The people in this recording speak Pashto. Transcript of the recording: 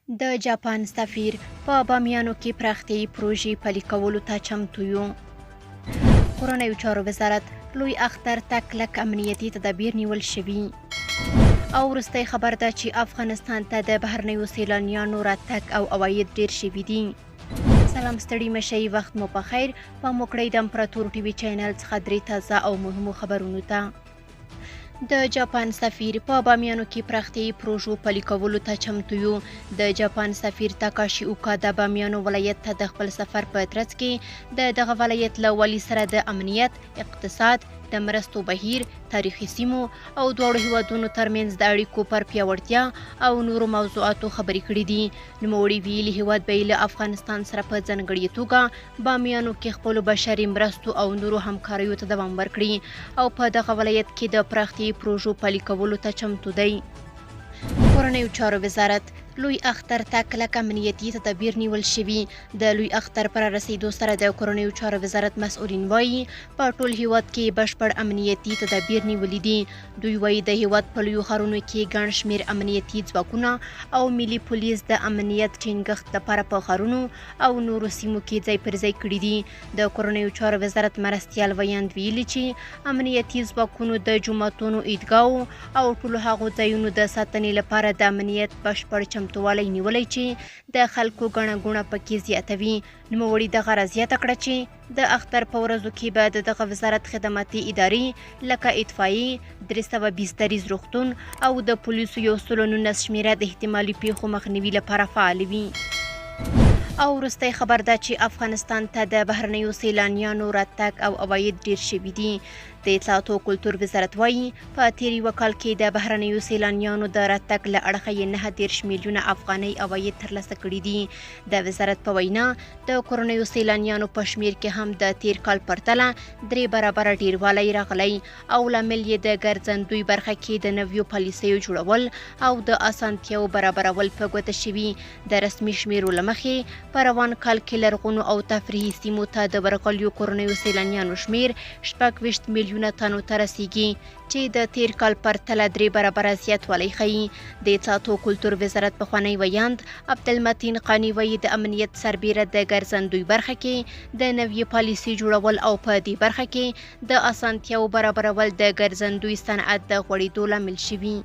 د جاپان سفیر په بامیانو کې پراختیایي پروژې پلي کولو ته چمتو یو. کورنیو چارو وزارت لوی اختر ته کلک امنیتي تدابیر نیول شوي. او وروستۍ خبر ده چې افغانستان ته د بهرنیو سیلانیانو راتګ او عواید ډیر شوي دي. سلام ستړي مشئ، وخت مو په خیر. په موکړی د امپراتور ټي وي چینل څخه درې تازه او مهمو خبرونو ته. د جاپان سفیر په بامیانو کې پراختیایي پروژو پلي کولو ته چمتو یو. د جاپان سفیر تاکاشي اوکا د بامیانو ولایت ته د خپل سفر په ترڅ کې د دغه ولایت له والي سره د امنیت، اقتصاد، د مرستو بهیر، تاریخي سیمو او دواړو هیوادونو ترمنځ د اړیکو پر پیاوړتیا او نورو موضوعاتو خبرې کړې دي. نوموړي ویلي هیواد به له افغانستان سره په ځانګړې توګه بامیانو کې خپلو بشري مرستو او نورو همکاریو ته دوام ورکړي او په دغه ولایت کې د پراختیایي پروژو پلي کولو ته چمتو دی. کورنیو چارو وزارت لوی اختر ته کلک امنیتي تدابیر نیول شوي. د لوی اختر پر رسیدو سره د کورنیو چارو وزارت مسؤلین وایي په ټول هیواد کې بشپړ امنیتي تدابیر نیولي دي. دوی وایي د هیواد په لویو ښارونو کې ګڼ شمېر امنیتي ځواکونه او ملي پولیس د امنیت ټینګښت لپاره په ښارونو او نورو سیمو کې ځای پر ځای کړي دي. د کورنیو چارو وزارت مرستیال ویاند ویلي چې امنیتي ځواکونو د جوماتونو، عیدګاهو او ټولو هغو ځایونو د ساتنې لپاره د امنیت بشپړ چمتووالی نیولی چې د خلکو ګڼه ګوڼه پکې زیاتوي. نوموړي دغه رازیاته کړه چې د اختر په ورځو کې به د دغه وزارت خدماتي ادارې لکه اطفایي، 300 بستریز روغتون او د پولیسو 119 شمېره د احتمالي پیښو مخنیوي لپاره فعال وي. او وروستی خبر ده چې افغانستان ته د بهرنیو سیلانیانو راتګ او عواید ډیر شوي دي. د اطلاعات او کلتور وزارت وایي په تیر یوه کال کې د بهرنیو سیلانیانو د راتګ له اړخه یې 9 میلیونه افغانۍ عواید ترلاسه کړي دي. د وزارت په وینا د کورنیو سیلانیانو په شمیر کې هم د تیر کال پرتله 3 برابره ډیروالی راغلی او لامل یې د ګرځندوی برخه کې د نویو پالیسیو جوړول او د اسانتیاو برابرول په ګوته شوي. د رسمي شمیرو له مخې په روان کال کې لرغونو او تفریحي سیمو ته د ورغلیو کورنیو سیلانیانو شمیر 26 میلیونه تنو ته رسیږي چې د تیر کال پرتله 3 برابره زیاتوالی ښیي. د اطلاعات او کلتور وزارت پخوانی ویاند عبدالمتین قانی وایي د امنیت سربیره د ګرځندوی برخه کې د نوې پالیسي جوړول او په دې برخه کې د اسانتیاو برابرول د ګرځندوی صنعت د غوړېدو لامل شوي.